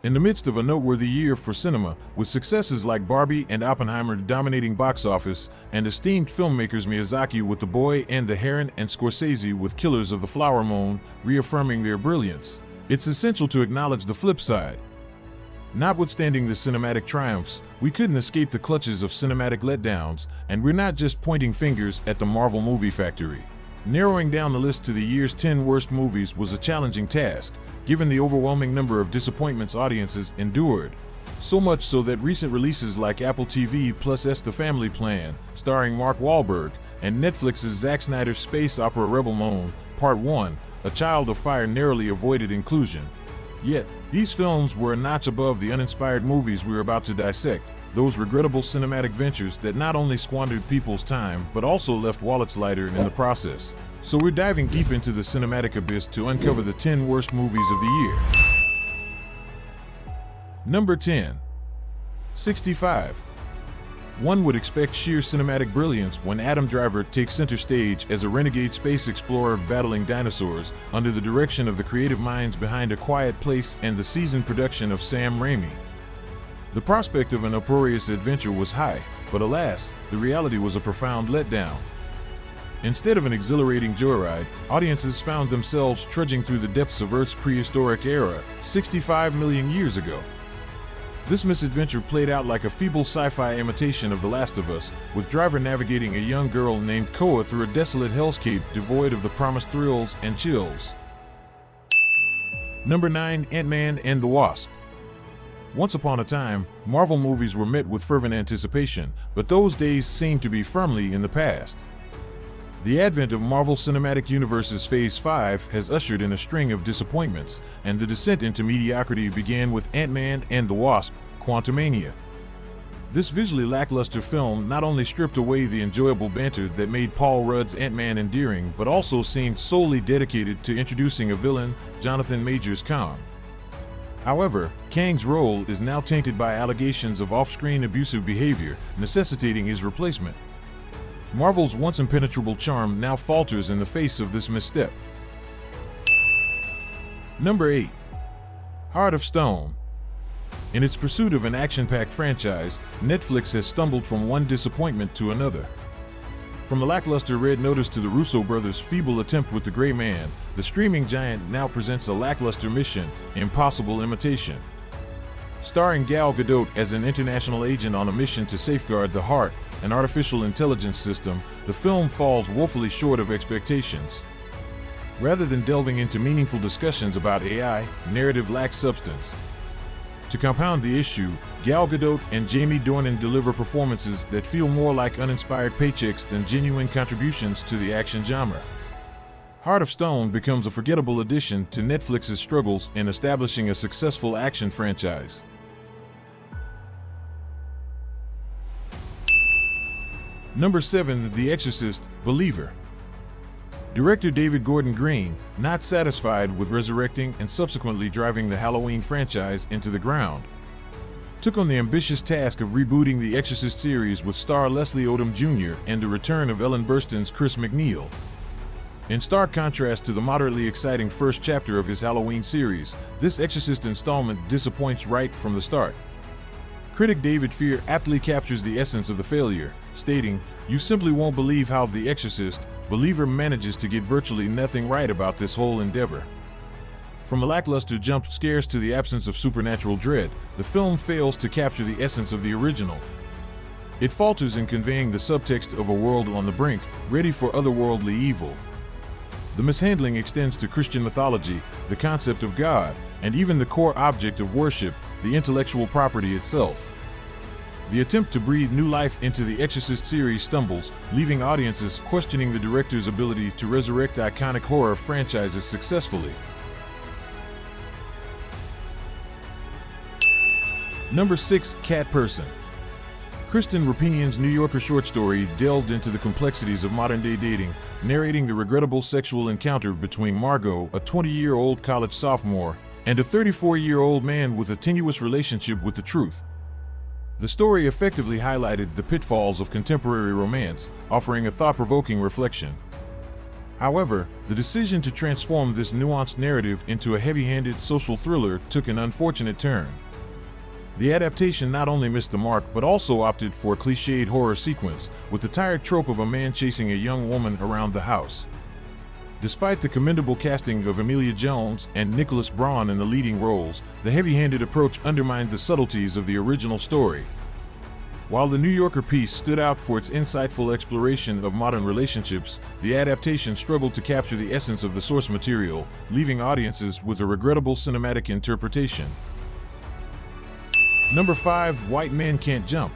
In the midst of a noteworthy year for cinema, with successes like Barbie and Oppenheimer dominating box office, and esteemed filmmakers Miyazaki with The Boy and the Heron and Scorsese with Killers of the Flower Moon reaffirming their brilliance, it's essential to acknowledge the flip side. Notwithstanding the cinematic triumphs, we couldn't escape the clutches of cinematic letdowns, and we're not just pointing fingers at the Marvel movie factory. Narrowing down the list to the year's 10 worst movies was a challenging task, given the overwhelming number of disappointments audiences endured. So much so that recent releases like Apple TV Plus' The Family Plan, starring Mark Wahlberg, and Netflix's Zack Snyder's space opera Rebel Moon, Part 1, A Child of Fire narrowly avoided inclusion. Yet, these films were a notch above the uninspired movies we're about to dissect, those regrettable cinematic ventures that not only squandered people's time but also left wallets lighter in the process. So we're diving deep into the cinematic abyss to uncover the 10 worst movies of the year. Number 10. 65. One would expect sheer cinematic brilliance when Adam Driver takes center stage as a renegade space explorer battling dinosaurs under the direction of the creative minds behind A Quiet Place and the seasoned production of Sam Raimi. The prospect of an uproarious adventure was high, but alas, the reality was a profound letdown. Instead of an exhilarating joyride, audiences found themselves trudging through the depths of Earth's prehistoric era, 65 million years ago. This misadventure played out like a feeble sci-fi imitation of The Last of Us, with Driver navigating a young girl named Koa through a desolate hellscape devoid of the promised thrills and chills. Number 9. Ant-Man and the Wasp. Once upon a time, Marvel movies were met with fervent anticipation, but those days seem to be firmly in the past. The advent of Marvel Cinematic Universe's Phase 5 has ushered in a string of disappointments, and the descent into mediocrity began with Ant-Man and the Wasp: Quantumania. This visually lackluster film not only stripped away the enjoyable banter that made Paul Rudd's Ant-Man endearing, but also seemed solely dedicated to introducing a villain, Jonathan Majors Kang. However, Kang's role is now tainted by allegations of off-screen abusive behavior, necessitating his replacement. Marvel's once impenetrable charm now falters in the face of this misstep. Number 8. Heart of Stone. In its pursuit of an action-packed franchise, Netflix has stumbled from one disappointment to another. From the lackluster Red Notice to the Russo brothers' feeble attempt with The Gray Man, the streaming giant now presents a lackluster Mission: Impossible imitation. Starring Gal Gadot as an international agent on a mission to safeguard the Heart, an artificial intelligence system, the film falls woefully short of expectations. Rather than delving into meaningful discussions about AI, narrative lacks substance. To compound the issue, Gal Gadot and Jamie Dornan deliver performances that feel more like uninspired paychecks than genuine contributions to the action genre. Heart of Stone becomes a forgettable addition to Netflix's struggles in establishing a successful action franchise. Number 7. The Exorcist: Believer. Director David Gordon Green, not satisfied with resurrecting and subsequently driving the Halloween franchise into the ground, took on the ambitious task of rebooting the Exorcist series with star Leslie Odom Jr. and the return of Ellen Burstyn's Chris McNeil. In stark contrast to the moderately exciting first chapter of his Halloween series, this Exorcist installment disappoints right from the start. Critic David Fear aptly captures the essence of the failure, stating, "You simply won't believe how The Exorcist: Believer manages to get virtually nothing right about this whole endeavor." From a lackluster jump scares to the absence of supernatural dread, the film fails to capture the essence of the original. It falters in conveying the subtext of a world on the brink, ready for otherworldly evil. The mishandling extends to Christian mythology, the concept of God, and even the core object of worship, the intellectual property itself. The attempt to breathe new life into the Exorcist series stumbles, leaving audiences questioning the director's ability to resurrect iconic horror franchises successfully. Number 6. Cat Person. Kristen Rapinian's New Yorker short story delved into the complexities of modern-day dating, narrating the regrettable sexual encounter between Margot, a 20-year-old college sophomore, and a 34-year-old man with a tenuous relationship with the truth. The story effectively highlighted the pitfalls of contemporary romance, offering a thought-provoking reflection. However, the decision to transform this nuanced narrative into a heavy-handed social thriller took an unfortunate turn. The adaptation not only missed the mark but also opted for a cliched horror sequence, with the tired trope of a man chasing a young woman around the house. Despite the commendable casting of Emilia Jones and Nicholas Braun in the leading roles, the heavy-handed approach undermined the subtleties of the original story. While the New Yorker piece stood out for its insightful exploration of modern relationships, the adaptation struggled to capture the essence of the source material, leaving audiences with a regrettable cinematic interpretation. Number 5. White Men Can't Jump.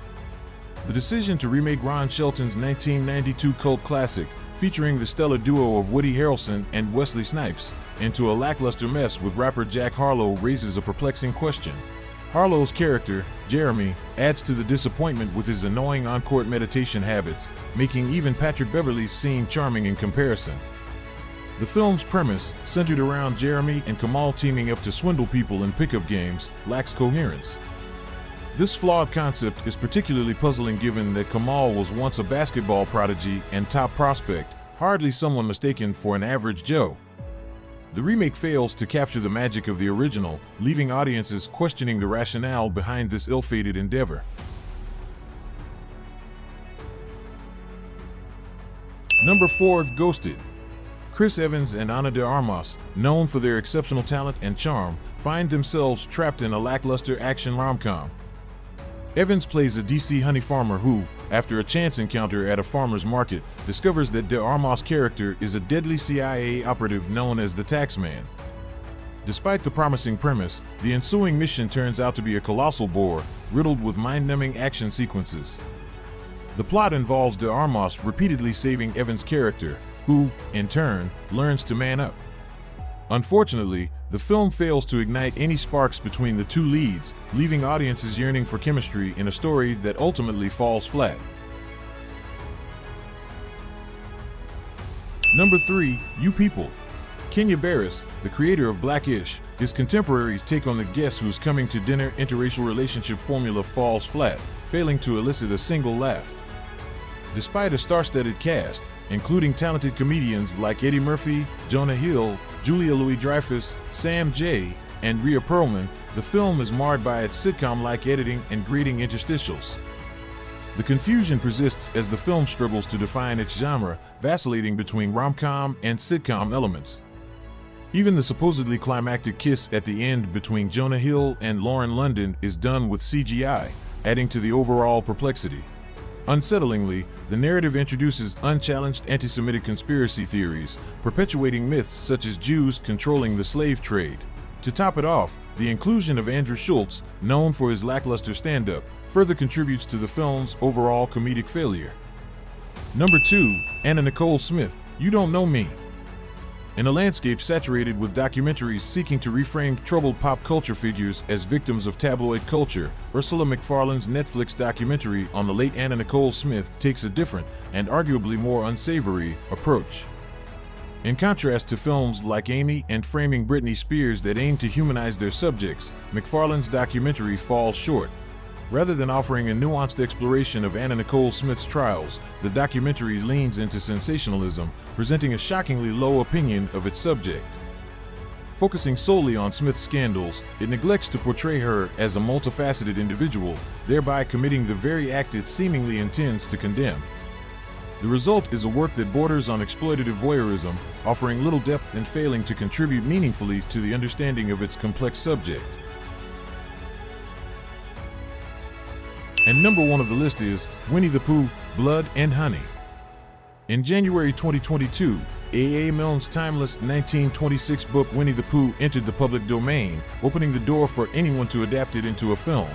The decision to remake Ron Shelton's 1992 cult classic, featuring the stellar duo of Woody Harrelson and Wesley Snipes, into a lackluster mess with rapper Jack Harlow raises a perplexing question. Harlow's character, Jeremy, adds to the disappointment with his annoying on-court meditation habits, making even Patrick Beverley's scene charming in comparison. The film's premise, centered around Jeremy and Kamal teaming up to swindle people in pickup games, lacks coherence. This flawed concept is particularly puzzling given that Kamal was once a basketball prodigy and top prospect, hardly someone mistaken for an average Joe. The remake fails to capture the magic of the original, leaving audiences questioning the rationale behind this ill-fated endeavor. Number 4. Ghosted. Chris Evans and Ana de Armas, known for their exceptional talent and charm, find themselves trapped in a lackluster action rom-com. Evans plays a DC honey farmer who, after a chance encounter at a farmer's market, discovers that de Armas' character is a deadly CIA operative known as the Taxman. Despite the promising premise, the ensuing mission turns out to be a colossal bore, riddled with mind-numbing action sequences. The plot involves de Armas repeatedly saving Evans' character, who, in turn, learns to man up. Unfortunately, the film fails to ignite any sparks between the two leads, leaving audiences yearning for chemistry in a story that ultimately falls flat. Number 3. You People. Kenya Barris, the creator of Black-ish, his contemporaries' take on the Guess Who's Coming to Dinner interracial relationship formula falls flat, failing to elicit a single laugh. Despite a star-studded cast, including talented comedians like Eddie Murphy, Jonah Hill, Julia Louis-Dreyfus, Sam Jay, and Rhea Perlman, the film is marred by its sitcom-like editing and grating interstitials. The confusion persists as the film struggles to define its genre, vacillating between rom-com and sitcom elements. Even the supposedly climactic kiss at the end between Jonah Hill and Lauren London is done with CGI, adding to the overall perplexity. Unsettlingly, the narrative introduces unchallenged anti-Semitic conspiracy theories, perpetuating myths such as Jews controlling the slave trade. To top it off, the inclusion of Andrew Schultz, known for his lackluster stand-up, further contributes to the film's overall comedic failure. Number 2. Anna Nicole Smith, You Don't Know Me. In a landscape saturated with documentaries seeking to reframe troubled pop culture figures as victims of tabloid culture, Ursula Macfarlane's Netflix documentary on the late Anna Nicole Smith takes a different, and arguably more unsavory, approach. In contrast to films like Amy and Framing Britney Spears that aim to humanize their subjects, Macfarlane's documentary falls short. Rather than offering a nuanced exploration of Anna Nicole Smith's trials, the documentary leans into sensationalism, presenting a shockingly low opinion of its subject. Focusing solely on Smith's scandals, it neglects to portray her as a multifaceted individual, thereby committing the very act it seemingly intends to condemn. The result is a work that borders on exploitative voyeurism, offering little depth and failing to contribute meaningfully to the understanding of its complex subject. And number 1 of the list is Winnie the Pooh, Blood and Honey. In January 2022, A.A. Milne's timeless 1926 book Winnie the Pooh entered the public domain, opening the door for anyone to adapt it into a film.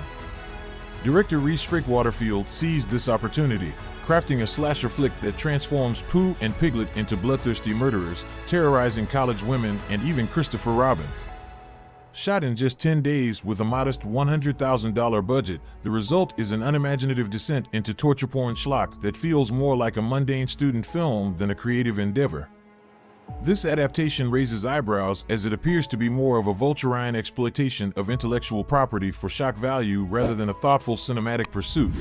Director Reese Waterfield seized this opportunity, crafting a slasher flick that transforms Pooh and Piglet into bloodthirsty murderers, terrorizing college women and even Christopher Robin. Shot in just 10 days with a modest $100,000 budget, the result is an unimaginative descent into torture porn schlock that feels more like a mundane student film than a creative endeavor. This adaptation raises eyebrows as it appears to be more of a vulturine exploitation of intellectual property for shock value rather than a thoughtful cinematic pursuit.